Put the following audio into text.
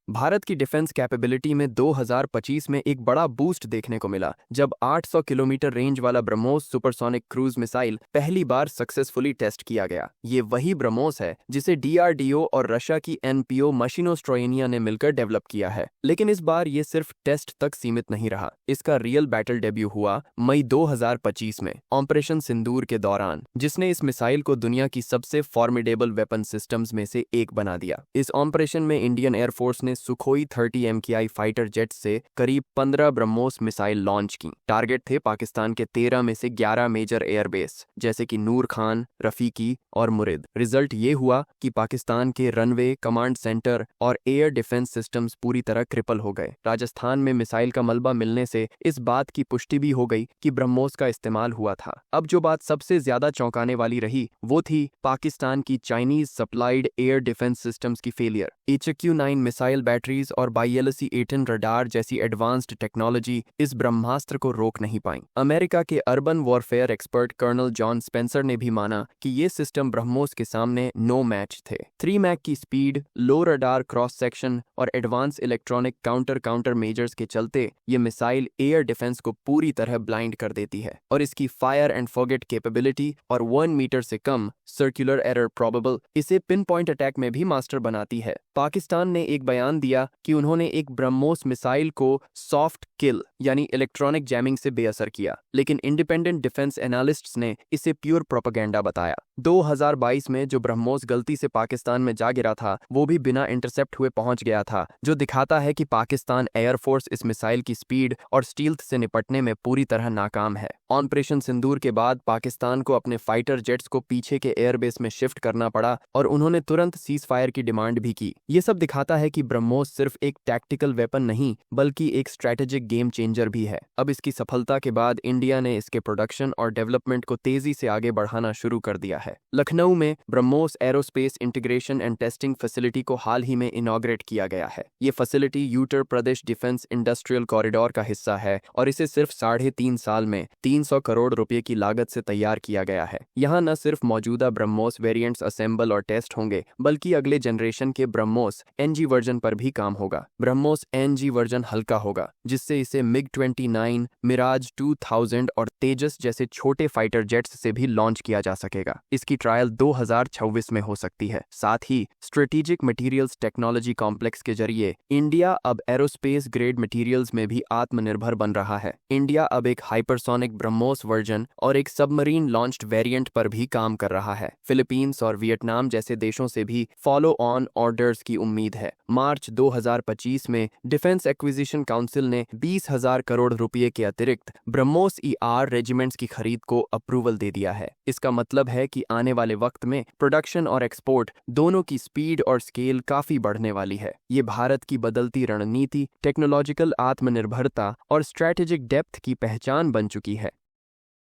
भारत की defence capability में 2025 में एक बड़ा बूस्ट देखने को मिला जब 800 किलोमीटर रेंज वाला ब्रह्मोस सुपरसोनिक क्रूज मिसाइल पहली बार सक्सेसफुली टेस्ट किया गया। ये वही ब्रह्मोस है जिसे डीआरडीओ और रशिया की एनपीओ मशीनोस्ट्रोयनिया ने मिलकर डेवलप किया है। लेकिन इस बार ये सिर्फ टेस्ट तक सीमित नहीं रहा। इसका रियल बैटल डेब्यू हुआ मई 2025 में ऑपरेशन सिंदूर के दौरान, जिसने इस मिसाइल को दुनिया की सबसे फॉर्मिडेबल वेपन सिस्टम्स में से एक बना दिया। इस ऑपरेशन में इंडियन एयरफोर्स ने सुखोई 30 MKI फाइटर जेट से करीब 15 ब्रह्मोस मिसाइल लॉन्च की। टारगेट थे पाकिस्तान के 13 में से 11 मेजर एयरबेस, जैसे कि नूर खान, रफीकी और मुरिद। रिजल्ट ये हुआ कि पाकिस्तान के रनवे, कमांड सेंटर और एयर डिफेंस सिस्टम्स पूरी तरह क्रिपल हो गए। राजस्थान में मिसाइल का मलबा मिलने से इस बात की पुष्टि भी हो गई कि ब्रह्मोस का इस्तेमाल हुआ था। अब जो बात सबसे ज्यादा चौंकाने वाली रही वो थी पाकिस्तान की Chinese supplied air defence systems की फेलियर। HQ-9 मिसाइल बैटरीज और BLC-18 रडार जैसी एडवांस्ड टेक्नोलॉजी इस ब्रह्मास्त्र को रोक नहीं पाई। अमेरिका के urban warfare expert colonel John Spencer ने भी माना कि ये सिस्टम ब्रह्मोस के सामने नो मैच थे। 3 मैक की स्पीड, लो रडार क्रॉस सेक्शन और एडवांस इलेक्ट्रॉनिक काउंटर मेजर्स के चलते ये मिसाइल एयर डिफेंस को पूरी तरह ब्लाइंड कर देती है। और इसकी फायर एंड फॉरगेट कैपेबिलिटी और 1 मीटर से कम सर्कुलर एरर प्रोबेबल इसे पिन पॉइंट अटैक में भी मास्टर बनाती है। पाकिस्तान ने एक बयान दिया कि उन्होंने एक ब्रह्मोस मिसाइल को सॉफ्ट किल यानी इलेक्ट्रॉनिक जैमिंग से बेअसर किया, लेकिन इंडिपेंडेंट डिफेंस एनालिस्ट्स ने इसे प्योर प्रोपेगेंडा बताया। 2022 में जो ब्रह्मोस गलती से पाकिस्तान में जा गिरा था वो भी बिना इंटरसेप्ट हुए पहुंच गया था, जो दिखाता है कि पाकिस्तान एयरफोर्स इस मिसाइल की स्पीड और स्टील्थ से निपटने में पूरी तरह नाकाम है। ऑपरेशन सिंदूर के बाद पाकिस्तान को अपने फाइटर जेट्स को पीछे के एयरबेस में शिफ्ट करना पड़ा और उन्होंने तुरंत सीज फायर की डिमांड भी की। ये सब दिखाता है कि ब्रह्मोस सिर्फ एक टैक्टिकल वेपन नहीं बल्कि एक स्ट्रैटेजिक गेम चेंजर भी है। अब इसकी सफलता के बाद इंडिया ने इसके प्रोडक्शन और डेवलपमेंट को तेजी से आगे बढ़ाना शुरू कर दिया है। लखनऊ में BrahMos aerospace integration and testing facility को हाल ही में इनॉग्रेट किया गया है। ये facility Uttar Pradesh defence industrial corridor का हिस्सा है और इसे सिर्फ 3.5 साल में 300 करोड़ रुपए की लागत से तैयार किया गया है। यहाँ न सिर्फ मौजूदा ब्रह्मोस वेरिएंट्स असेंबल और टेस्ट होंगे बल्कि अगले जनरेशन के ब्रह्मोस NG वर्जन पर भी काम होगा। ब्रह्मोस NG वर्जन हल्का होगा जिससे इसे MiG-29, मिराज 2000 और तेजस जैसे छोटे फाइटर जेट्स से भी लॉन्च किया जा सकेगा। इसकी ट्रायल 2026 में हो सकती है। साथ ही स्ट्रेटेजिक मटेरियल्स टेक्नोलॉजी कॉम्प्लेक्स के जरिए इंडिया अब एरोस्पेस ग्रेड मटेरियल्स में भी आत्मनिर्भर बन रहा है। इंडिया अब एक हाइपरसोनिक ब्रह्मोस वर्जन और एक सबमरीन लॉन्च्ड वेरिएंट पर भी काम कर रहा है। फिलीपींस और वियतनाम जैसे देशों से भी फॉलो ऑन ऑर्डर्स की उम्मीद है। मार्च 2025 में डिफेंस एक्विजिशन काउंसिल ने 20,000 करोड़ रुपए के अतिरिक्त ब्रह्मोस ER रेजिमेंट्स की खरीद को अप्रूवल दे दिया है। इसका मतलब है कि आने वाले वक्त में प्रोडक्शन और एक्सपोर्ट दोनों की स्पीड और स्केल काफी बढ़ने वाली है। ये भारत की बदलती रणनीति, टेक्नोलॉजिकल आत्मनिर्भरता और स्ट्रैटेजिक डेप्थ की पहचान बन चुकी है।